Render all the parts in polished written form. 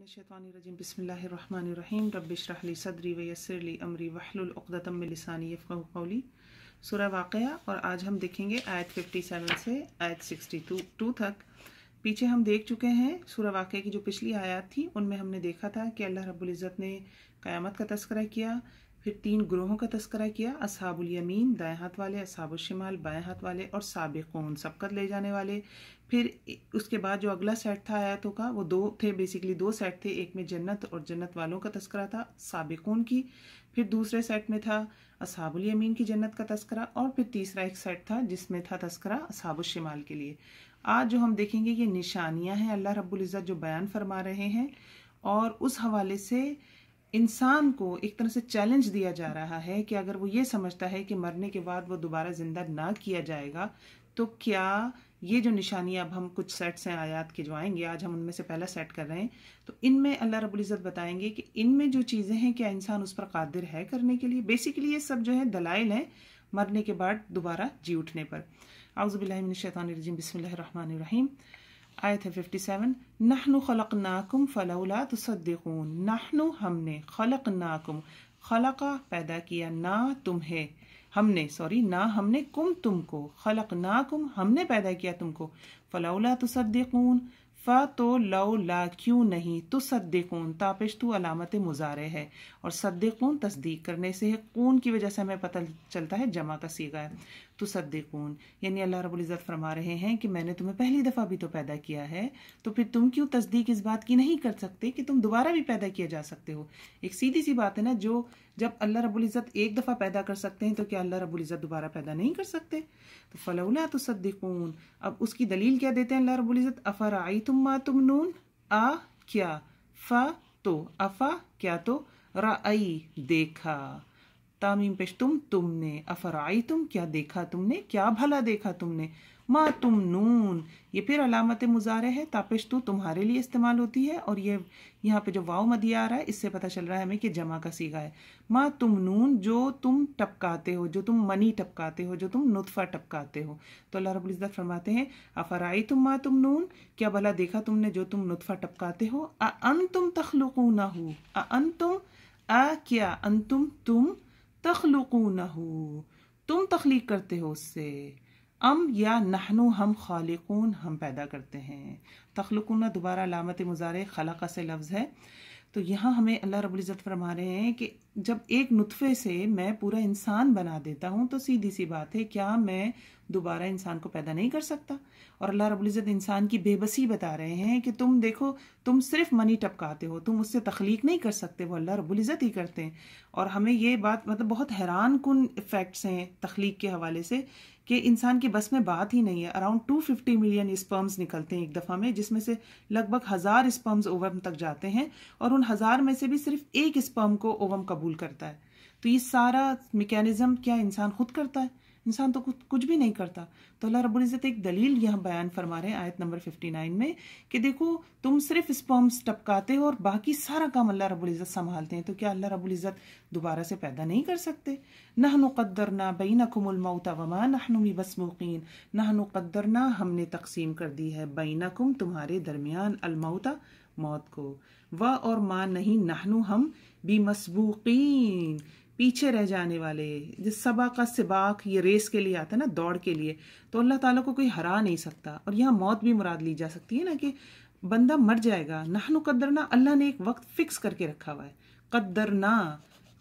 मिनश्शैतानिर्रजीम बिस्मिल्लाहिर्रहमानिर्रहीम रब्बिश्रह ली सदरी व यस्सिर ली अमरी वहलुल उक़दतम मिन लिसानी यफ़क़हू क़ौली। सूरह वाक़िया और आज हम देखेंगे आयत 57 से आयत 62 तक। पीछे हम देख चुके हैं सूरह वाक़िया की जो पिछली आयत थी उनमें हमने देखा था कि अल्लाह रब्बुल इज़्ज़त ने क़यामत का तज़किरा किया, फिर 3 ग्रोहों का तज़किरा किया, अस्हाबुल यमीन दाएं हाथ वाले, अस्हाबुल शिमाल बाएं हाथ वाले और साबिक़ून सबकत ले जाने वाले। फिर उसके बाद जो अगला सेट था आयतों का वो 2 थे, बेसिकली 2 सेट थे, एक में जन्नत और जन्नत वालों का तज़किरा था साबिक़ून की, फिर दूसरे सेट में था अस्हाबुल यमीन की जन्नत का तज़किरा और फिर तीसरा एक सेट था जिसमें था तज़किरा अस्हाबुल शिमाल के लिए। आज जो हम देखेंगे ये निशानियां हैं अल्लाह रब्बुल इज़्ज़त जो बयान फरमा रहे हैं और उस हवाले से इंसान को एक तरह से चैलेंज दिया जा रहा है कि अगर वो ये समझता है कि मरने के बाद वो दोबारा ज़िंदा ना किया जाएगा तो क्या ये जो निशानियां अब हम कुछ सेट्स हैं आयात के जो आएंगे, आज हम उनमें से पहला सेट कर रहे हैं, तो इनमें अल्लाह रब्बुल इज़्ज़त बताएंगे कि इनमें जो चीज़ें हैं क्या इंसान उस पर कादिर है करने के लिए। बेसिकली ये सब जो है दलाइल हैं मरने के बाद दोबारा जी उठने पर। औज़ु बिल्लाहि मिनश्शैतानिर्रजीम बिस्मिल्लाहिर्रहमानिर्रहीम। आयत है 57। नहनु खलकनाकुम फलौला तुसद्दिकून। नहनु हमने, खलकनाकुम खलका पैदा किया, ना तुम्हें हमने, सॉरी ना हमने, कुम तुमको, खलकनाकुम हमने पैदा किया तुमको, फलौला तुसद्दिकून फ़ा तो लौला क्यों नहीं, तुसद्दिकून तापेशतु अलामत मुजारे है और सद्दिकून तस्दीक करने से है, कून की वजह से हमें पता चलता है जमा का सीगा है तुसद्दिकून। यानी अल्लाह रब्बुल इज़्ज़त फरमा रहे हैं कि मैंने तुम्हें पहली दफ़ा भी तो पैदा किया है, तो फिर तुम क्यों तस्दीक इस बात की नहीं कर सकते कि तुम दोबारा भी पैदा किया जा सकते हो। एक सीधी सी बात है ना, जो जब अल्लाह रब्बुल इज़्ज़त एक दफ़ा पैदा कर सकते हैं तो क्या अल्लाह रब्बुल इज़्ज़त दोबारा पैदा नहीं कर सकते। तो फलौला तुसद्दिकून, अब उसकी दलील क्या देते हैं अल्लाह रब्बुल इज़्ज़त, अफ़राअयतुम मा तुमनून, आ क्या, फ़ा तो, अफ़ा क्या तो, राई देखा, तामीम पेश तुमने, अफ़राअयतुम क्या देखा तुमने, क्या भला देखा तुमने, मा तुम नून ये फिर अलामत मुजारे है, तापेश तो तुम्हारे लिए इस्तेमाल होती है और ये यहाँ पे जो वाव मदिया आ रहा है इससे पता चल रहा है हमें कि जमा का सीगा है। मा तुम नून जो तुम टपकाते हो, जो तुम मनी टपकाते हो, जो तुम नुतफ़ा टपकाते हो। तो अल्लाह रब्बुल इज़्ज़त फरमाते हैं अफ़राअयतुम मा तुम नून, क्या भला देखा तुमने जो तुम नुतफ़ा टपकाते हो, अ अंतुम तख़लुक़ूनहु, अ अंतुम, आ क्या, अंतुम तुम, तख़लुक़ूनहु तुम तख्लीक करते हो उससे, अम या नहनु हम खालिकून हम पैदा करते हैं। तख्लुकून दोबारा अलामत मुजारे खलक़ा से लफ्ज़ है। तो यहाँ हमें अल्लाह रब्बुल इज़्ज़त फरमा रहे हैं कि जब एक नुतफ़े से मैं पूरा इंसान बना देता हूँ तो सीधी सी बात है क्या मैं दोबारा इंसान को पैदा नहीं कर सकता। और अल्लाह रब्बुल इज़्ज़त इंसान की बेबसी बता रहे हैं कि तुम देखो, तुम सिर्फ मनी टपकाते हो, तुम उससे तख्लीक नहीं कर सकते, वो अल्लाह रब्बुल इज़्ज़त ही करते हैं। और हमें ये बात मतलब बहुत हैरान कुन इफ़ेक्ट्स हैं तख्लीक के हवाले से कि इंसान की बस में बात ही नहीं है। अराउंड 250 मिलियन स्पर्म्स निकलते हैं एक दफ़ा में, जिसमें से लगभग 1000 स्पर्म्स ओवम तक जाते हैं और उन 1000 में से भी सिर्फ एक स्पर्म को ओवम कबूल करता है। तो ये सारा मैकेनिज्म क्या इंसान खुद करता है? इंसान तो कुछ भी नहीं करता। तो अल्लाह रब्बुल इज़्ज़त एक दलील यहाँ बयान फरमा रहे हैं आयत नंबर 59 में कि देखो तुम सिर्फ स्पर्म्स टपकाते हो और बाकी सारा काम अल्लाह रब्बुल इज़्ज़त संभालते हैं, तो क्या अल्लाह रब्बुल इज़्ज़त दोबारा से पैदा नहीं कर सकते। नहनु क़द्दरना बैनकुमुल मौत वमा नहनु बिमस्बूक़ीन, नहनु क़द्दरना हमने तक़सीम कर दी है, बैनकुम तुम्हारे दरमियान, अल मौता मौत को, व और मा नहीं, नहनु हम, बिमस्बूक़ीन पीछे रह जाने वाले। जिस सबा का सिबाक ये रेस के लिए आता है ना, दौड़ के लिए, तो अल्लाह ताला को कोई हरा नहीं सकता। और यहाँ मौत भी मुराद ली जा सकती है ना कि बंदा मर जाएगा। नहनु क़द्दरना अल्लाह ने एक वक्त फिक्स करके रखा हुआ है, क़द्दरना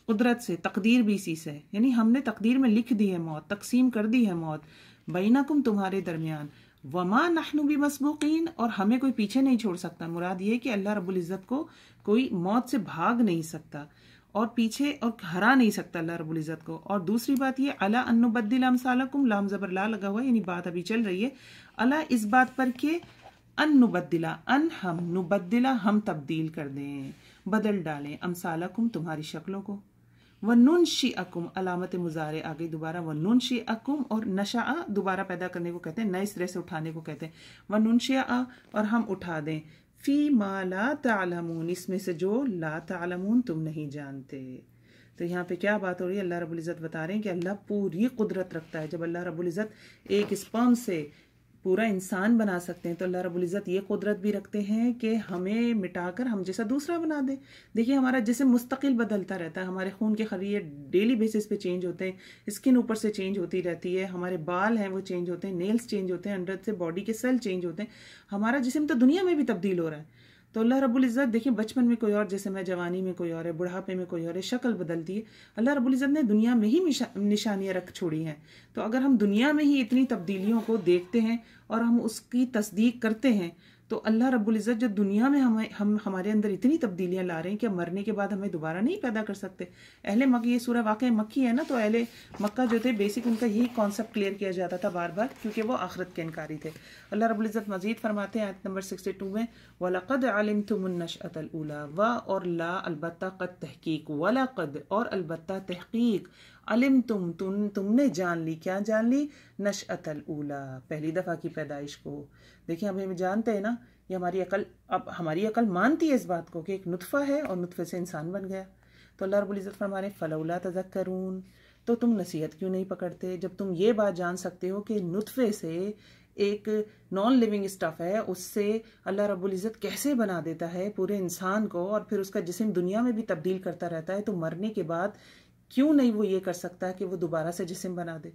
कुदरत से, तकदीर भी इसी से, यानी हमने तकदीर में लिख दी है मौत, तकसीम कर दी है मौत, बैनकुम तुम्हारे दरमियान, वमा नहनु बिमस्बूक़ीन और हमें कोई पीछे नहीं छोड़ सकता। मुराद ये कि अल्लाह रब्बुल इज़्ज़त को कोई मौत से भाग नहीं सकता और पीछे और हरा नहीं सकता अल्लाह रब्बुल इज़्ज़त को। और दूसरी बात ये, अला अन नुबद्दिल अमसालकुम, लाम ज़बर ला लगा हुआ है, यानी बात अभी चल रही है। अला इस बात पर कि अन नुबद्दिला, अन हम, नुबद्दिला हम तब्दील कर दें, बदल डालें, अमसालकुम तुम्हारी शक्लों को, व नुनशिअकुम अलामत मुजारे आ गई दोबारा, व नुनशिअकुम और नशा दोबारा पैदा करने को कहते हैं, नए सिरे से उठाने को कहते हैं, व नुनशिअ और हम उठा दें, फी मा ला तालमून इसमें से जो ला तालमून तुम नहीं जानते। तो यहाँ पे क्या बात हो रही है, अल्लाह रब्बुल इज़्ज़त बता रहे हैं कि अल्लाह पूरी कुदरत रखता है। जब अल्लाह रब्बुल इज़्ज़त एक स्पर्म से पूरा इंसान बना सकते हैं, तो अल्लाह रब्बुल इज़्ज़त ये कुदरत भी रखते हैं कि हमें मिटाकर हम जैसा दूसरा बना दे। देखिए हमारा जिस्म मुस्तकिल बदलता रहता है, हमारे खून के खलीए डेली बेसिस पे चेंज होते हैं, स्किन ऊपर से चेंज होती रहती है, हमारे बाल हैं वो चेंज होते हैं, नेल्स चेंज होते हैं, अंदर से बॉडी के सेल चेंज होते हैं, हमारा जिस्म तो दुनिया में भी तब्दील हो रहा है। तो अल्लाह रब्बुल इज़्ज़त देखिए बचपन में कोई और जैसे मैं, जवानी में कोई और है, बुढ़ापे में कोई और है, शक्ल बदलती है। अल्लाह रब्बुल इज़्ज़त ने दुनिया में ही निशानियाँ रख छोड़ी हैं। तो अगर हम दुनिया में ही इतनी तब्दीलियों को देखते हैं और हम उसकी तस्दीक करते हैं, तो अल्लाह रब्बुल इज़्ज़त जो दुनिया में हम हमारे अंदर इतनी तब्दीलियाँ ला रहे हैं कि मरने के बाद हमें दोबारा नहीं पैदा कर सकते। अहले मक्का, ये सूरह वाक़या मक्की है ना, तो अहले मक्का जो थे बेसिक उनका यही कॉन्सेप्ट क्लियर किया जाता था बार बार, क्योंकि वो आखिरत के इनकारी थे। अल्लाह रब्बुल इज़्ज़त मज़ीद फरमाते हैं आयत नंबर 62 में, वलक़द अलिमतुमुन नशअतल ऊला, व और ला अलबत्ता, क़द तहक़ीक़, वलक़द और अलबत्ता तहक़ीक़, तुमने जान ली, क्या जान ली, नशअतल ऊला, पहली दफ़ा की पैदाइश को। देखिए हम जानते हैं ना, ये हमारी अकल, अब हमारी अकल मानती है इस बात को कि एक नुत्फ़ा है और नुत्फ़े से इंसान बन गया। तो अल्लाह रब्बुल इज़्ज़त फरमा रहे हैं, फ़लौला तज़क्करून, तो तुम नसीहत क्यों नहीं पकड़ते, जब तुम ये बात जान सकते हो कि नुत्फ़े से एक नॉन लिविंग स्टफ़ है, उससे अल्लाह रब्बुल इज़्ज़त कैसे बना देता है पूरे इंसान को, और फिर उसका जिस्म दुनिया में भी तब्दील करता रहता है, तो मरने के बाद क्यों नहीं वो ये कर सकता कि वो दोबारा से जिस्म बना दे।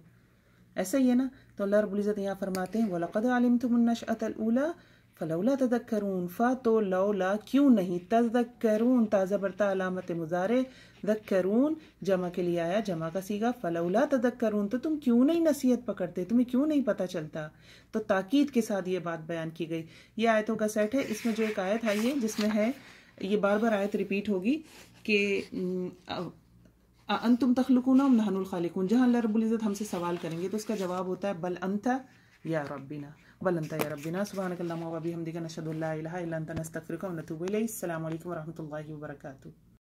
ऐसा ही है ना। तो अल्लाह रब्बुल इज़्ज़त यहाँ फरमाते हैं, वलक़द अलिमतुमुन नशअतल ऊला फलौला तज़क्करून, फ़ा तो लौला क्यों नहीं, तज़क्करून ताज़ा बरता अलामत मुज़ारे, ज़क्करून जमा के लिए आया, जमा का सीगा, फलौला तज़क्करून, तो तुम क्यों नहीं नसीहत पकड़ते, तुम्हें क्यों नहीं पता चलता। तो ताकीद के साथ ये बात बयान की गई। ये आयतों का सेट है। इसमें जो एक आयत आई है जिसमें है, ये बार बार आयत रिपीट होगी कि अंतुम तख्लुकूना व नहनुल खालिकून, जहाँ अल्लाह रब्बुल इज़्ज़त हमसे सवाल करेंगे तो उसका जवाब होता है बल अंता या रब्बिना, बल अंता या रब्बिना, सुब्हानकल्लाहुम्मा व बिहम्दिका, नशहदु अल्ला इलाहा इल्ला अंता, नस्तगफिरुका व नतूबु इलैक। अस्सलामु अलैकुम व रहमतुल्लाहि व बरकातुहू।